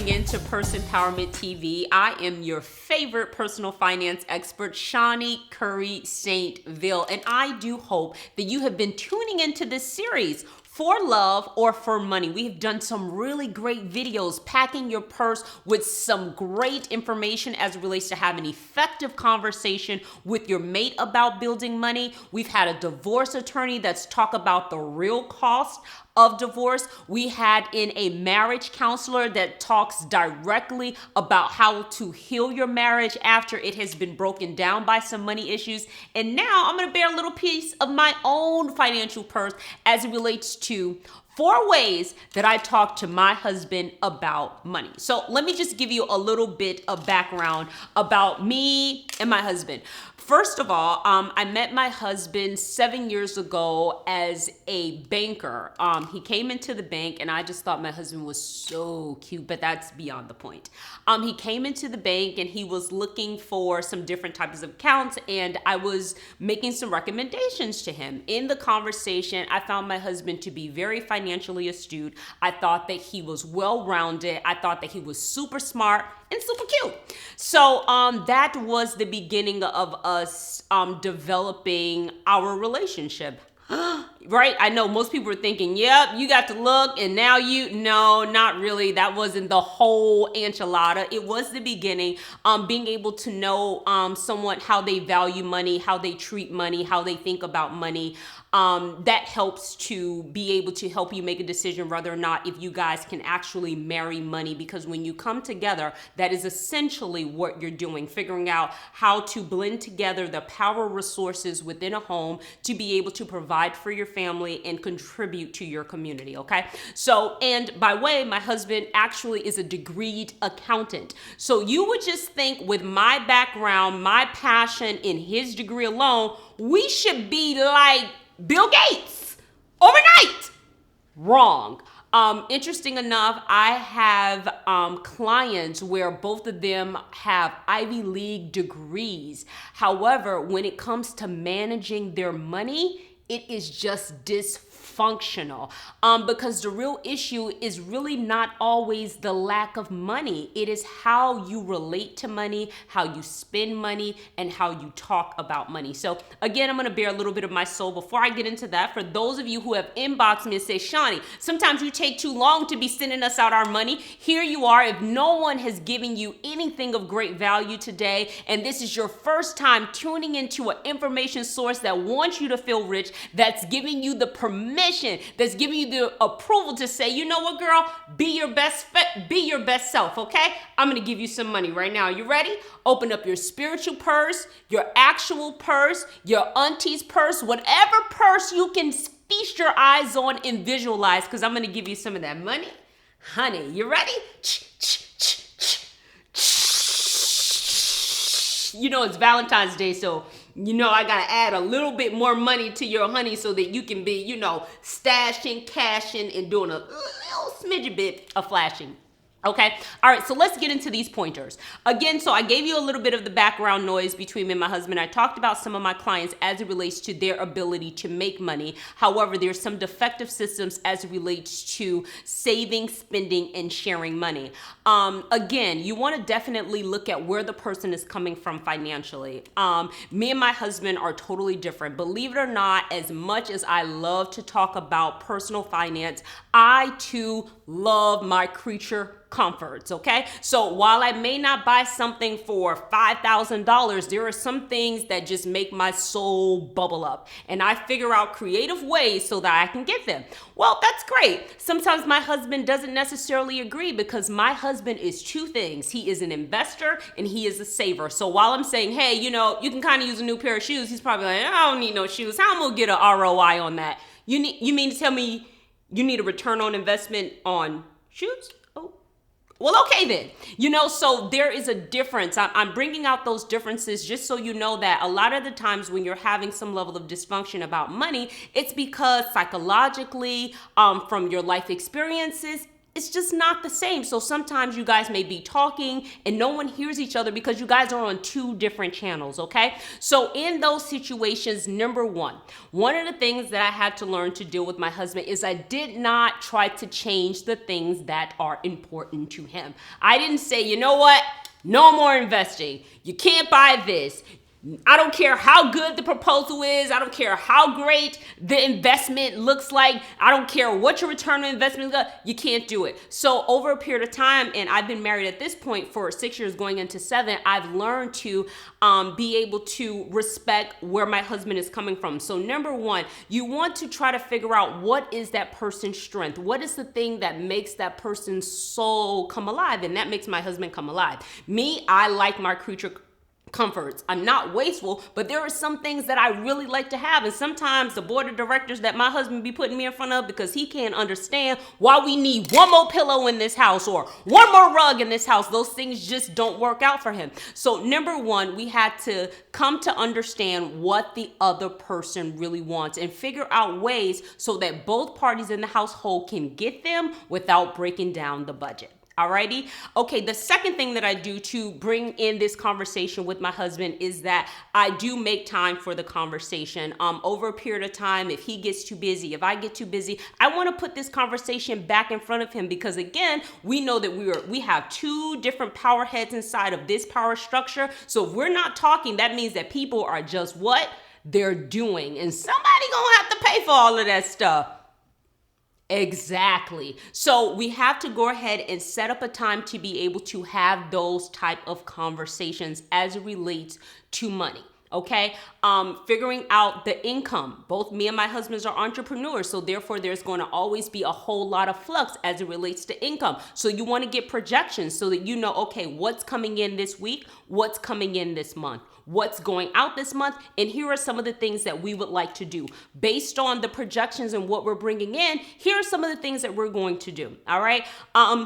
tuning in to Purse Empowerment TV. I am your favorite personal finance expert, Shani Curry Saintville, and I do hope that you have been tuning into this series for love or for money. We have done some really great videos packing your purse with some great information as it relates to having an effective conversation with your mate about building money. We've had a divorce attorney that's talked about the real cost of divorce. We had in a marriage counselor that talks directly about how to heal your marriage after it has been broken down by some money issues. And now I'm going to bear a little piece of my own financial purse as it relates to 4 ways that I talk to my husband about money. So let me just give you a little bit of background about me and my husband. First of all, I met my husband 7 years ago as a banker. He came into the bank and I just thought my husband was so cute, but that's beyond the point. He came into the bank and he was looking for some different types of accounts, and I was making some recommendations to him. In the conversation, I found my husband to be very financially astute. I thought that he was well-rounded. I thought that he was super smart and super cute. So that was the beginning of us developing our relationship. Right? I know most people are thinking, yep, you got to look and now no, not really. That wasn't the whole enchilada. It was the beginning. Being able to know someone, how they value money, how they treat money, how they think about money. That helps to be able to help you make a decision whether or not if you guys can actually marry money, because when you come together, that is essentially what you're doing, figuring out how to blend together the power resources within a home to be able to provide for your family and contribute to your community, okay? So, and by way, my husband actually is a degreed accountant. So you would just think with my background, my passion in his degree alone, we should be like Bill Gates overnight. Wrong. Interesting enough, I have clients where both of them have Ivy League degrees. However, when it comes to managing their money, it is just dysfunctional, because the real issue is really not always the lack of money. It is how you relate to money, how you spend money, and how you talk about money. So again, I'm going to bear a little bit of my soul before I get into that. For those of you who have inboxed me and say, Shani, sometimes you take too long to be sending us out our money. Here you are. If no one has given you anything of great value today, and this is your first time tuning into an information source that wants you to feel rich, that's giving you the permission, that's giving you the approval to say, you know what, girl, be your best self, okay? I'm gonna give you some money right now. You ready? Open up your spiritual purse, your actual purse, your auntie's purse, whatever purse you can feast your eyes on and visualize, because I'm gonna give you some of that money. Honey, you ready? You know, it's Valentine's Day, so you know I gotta add a little bit more money to your honey so that you can be, stashing, cashing, and doing a little smidget bit of flashing. Okay. All right. So let's get into these pointers. Again, so I gave you a little bit of the background noise between me and my husband. I talked about some of my clients as it relates to their ability to make money. However, there's some defective systems as it relates to saving, spending, and sharing money. Again, you want to definitely look at where the person is coming from financially. Me and my husband are totally different. Believe it or not, as much as I love to talk about personal finance, I too love my creature comforts, okay? So while I may not buy something for $5,000, there are some things that just make my soul bubble up, and I figure out creative ways so that I can get them. Well, that's great. Sometimes my husband doesn't necessarily agree, because my husband is 2 things. He is an investor and he is a saver. So while I'm saying, hey, you can kind of use a new pair of shoes, he's probably like, I don't need no shoes. How am I gonna get an ROI on that? You mean to tell me you need a return on investment on shoes? Well, okay then. So there is a difference. I'm bringing out those differences just so you know that a lot of the times when you're having some level of dysfunction about money, it's because psychologically, from your life experiences, it's just not the same. So sometimes you guys may be talking and no one hears each other because you guys are on two different channels, okay? So in those situations, number one of the things that I had to learn to deal with my husband is I did not try to change the things that are important to him. I didn't say, you know what? No more investing. You can't buy this. I don't care how good the proposal is. I don't care how great the investment looks like. I don't care what your return on investment is. You can't do it. So over a period of time, and I've been married at this point for 6 years going into 7, I've learned to be able to respect where my husband is coming from. So number one, you want to try to figure out what is that person's strength? What is the thing that makes that person's soul come alive? And that makes my husband come alive. Me, I like my creature comforts. I'm not wasteful, but there are some things that I really like to have. And sometimes the board of directors that my husband be putting me in front of because he can't understand why we need one more pillow in this house or one more rug in this house. Those things just don't work out for him. So number one, we had to come to understand what the other person really wants and figure out ways so that both parties in the household can get them without breaking down the budget. Alrighty. Okay, the second thing that I do to bring in this conversation with my husband is that I do make time for the conversation. Over a period of time, if he gets too busy, if I get too busy, I want to put this conversation back in front of him because again, we know that we have two different power heads inside of this power structure. So if we're not talking, that means that people are just what they're doing, and somebody gonna have to pay for all of that stuff. Exactly. So we have to go ahead and set up a time to be able to have those type of conversations as it relates to money. Okay. Figuring out the income. Both me and my husband are entrepreneurs. So therefore there's going to always be a whole lot of flux as it relates to income. So you want to get projections so that you know, okay, what's coming in this week? What's coming in this month? What's going out this month? And here are some of the things that we would like to do. Based on the projections and what we're bringing in, here are some of the things that we're going to do. All right.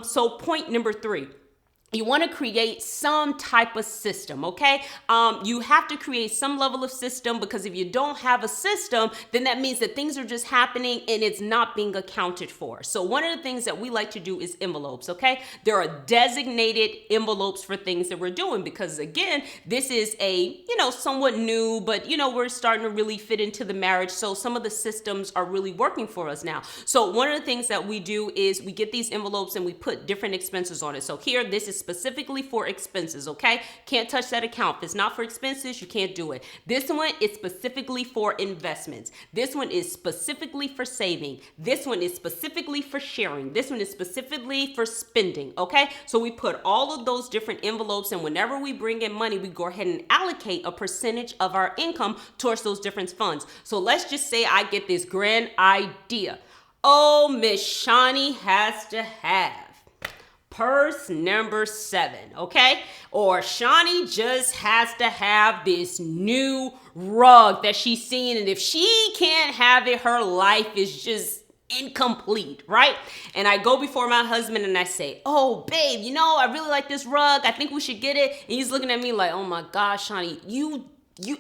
So point number 3. You want to create some type of system, okay? You have to create some level of system because if you don't have a system, then that means that things are just happening and it's not being accounted for. So one of the things that we like to do is envelopes, okay? There are designated envelopes for things that we're doing because again, this is a, somewhat new, but we're starting to really fit into the marriage. So some of the systems are really working for us now. So one of the things that we do is we get these envelopes and we put different expenses on it. So here, this is specifically for expenses, okay? Can't touch that account. If it's not for expenses, you can't do it. This one is specifically for investments. This one is specifically for saving. This one is specifically for sharing. This one is specifically for spending, okay? So we put all of those different envelopes, and whenever we bring in money, we go ahead and allocate a percentage of our income towards those different funds. So let's just say I get this grand idea. Oh, Miss Shani has to have purse number 7, okay? Or Shani just has to have this new rug that she's seen, and if she can't have it, her life is just incomplete, right? And I go before my husband and I say, oh, babe, I really like this rug. I think we should get it. And he's looking at me like, oh my gosh, Shani, you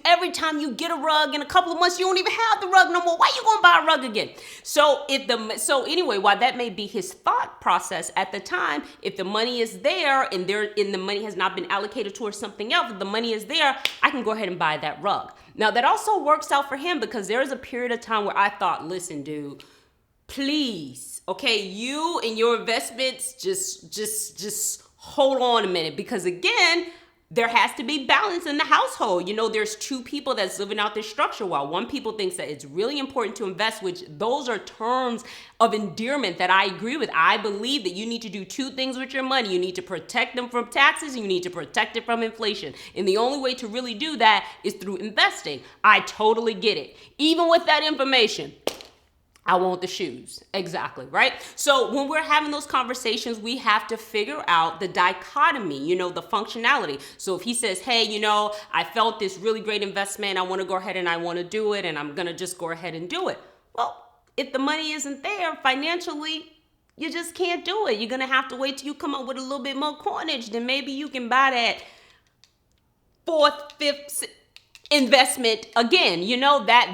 every time you get a rug in a couple of months, you don't even have the rug no more. Why you gonna buy a rug again? So anyway, while that may be his thought process at the time, if the money is there and the money has not been allocated towards something else, if the money is there, I can go ahead and buy that rug. Now that also works out for him because there is a period of time where I thought, listen, dude, please, okay, you and your investments, just hold on a minute because again, there has to be balance in the household. There's two people that's living out this structure. While one people thinks that it's really important to invest, which those are terms of endearment that I agree with. I believe that you need to do two things with your money. You need to protect them from taxes and you need to protect it from inflation. And the only way to really do that is through investing. I totally get it. Even with that information, I want the shoes. Exactly, right? So when we're having those conversations, we have to figure out the dichotomy, the functionality. So if he says, hey, I felt this really great investment, I want to go ahead and I want to do it, and I'm going to just go ahead and do it. Well, if the money isn't there financially, you just can't do it. You're going to have to wait till you come up with a little bit more coinage. Then maybe you can buy that 4th, 5th, 6th. investment again.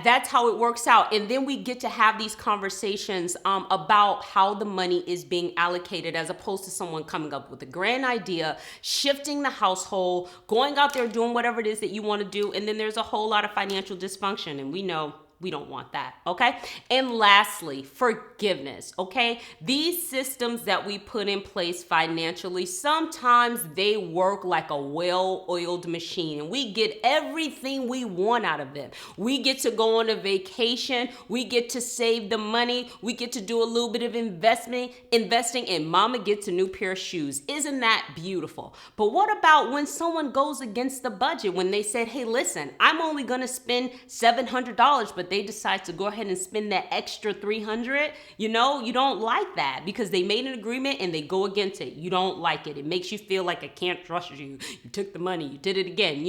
That's how it works out. And then we get to have these conversations about how the money is being allocated, as opposed to someone coming up with a grand idea, shifting the household, going out there doing whatever it is that you want to do, and then there's a whole lot of financial dysfunction, and we know we don't want that, okay? And lastly, forgiveness, okay? These systems that we put in place financially, sometimes they work like a well-oiled machine, and we get everything we want out of them. We get to go on a vacation, we get to save the money, we get to do a little bit of investing, and mama gets a new pair of shoes. Isn't that beautiful? But what about when someone goes against the budget, when they said, hey, listen, I'm only gonna spend $700, but they decide to go ahead and spend that extra $300, you don't like that because they made an agreement and they go against it. You don't like it. It makes you feel like I can't trust you. You took the money, you did it again,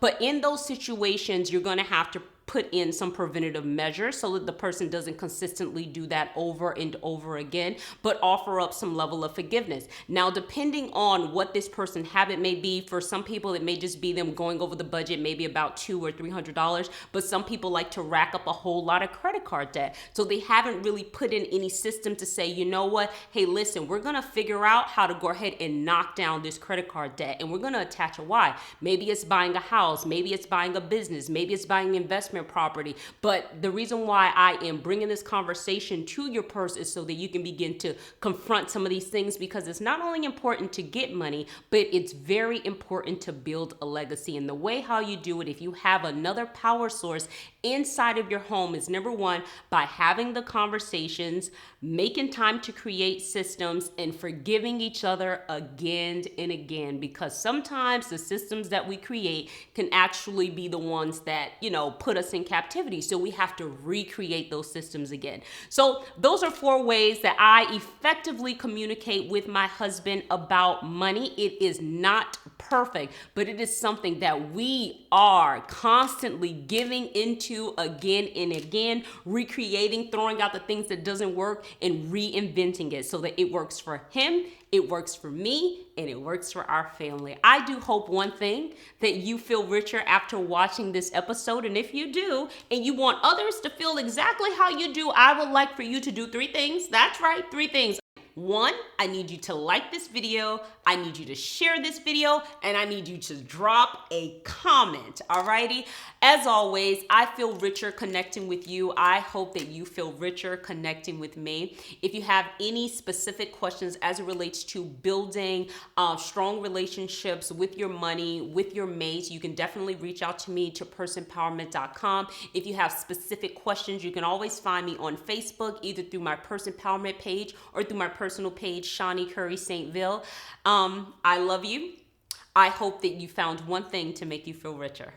But in those situations, you're going to have to put in some preventative measures so that the person doesn't consistently do that over and over again, but offer up some level of forgiveness. Now, depending on what this person's habit may be, for some people, it may just be them going over the budget, maybe about $200 or $300, but some people like to rack up a whole lot of credit card debt. So they haven't really put in any system to say, you know what, hey, listen, we're gonna figure out how to go ahead and knock down this credit card debt, and we're gonna attach a why. Maybe it's buying a house, maybe it's buying a business, maybe it's buying investment property. But the reason why I am bringing this conversation to your purse is so that you can begin to confront some of these things, because it's not only important to get money, but it's very important to build a legacy. And the way how you do it, if you have another power source inside of your home, is number one, by having the conversations, making time to create systems, and forgiving each other again and again, because sometimes the systems that we create can actually be the ones that, put us in captivity. So we have to recreate those systems again. So those are 4 ways that I effectively communicate with my husband about money. It is not perfect, but it is something that we are constantly giving into again and again, recreating, throwing out the things that doesn't work and reinventing it so that it works for him, it works for me, and it works for our family. I do hope one thing, that you feel richer after watching this episode. And if you do, and you want others to feel exactly how you do, I would like for you to do 3 things. That's right, 3 things. 1, I need you to like this video, I need you to share this video, and I need you to drop a comment, alrighty? As always, I feel richer connecting with you. I hope that you feel richer connecting with me. If you have any specific questions as it relates to building strong relationships with your money, with your mates, you can definitely reach out to me to PurseEmpowerment.com. If you have specific questions, you can always find me on Facebook, either through my Purse Empowerment page or through my personal page, Shani Curry St. Ville. I love you. I hope that you found one thing to make you feel richer.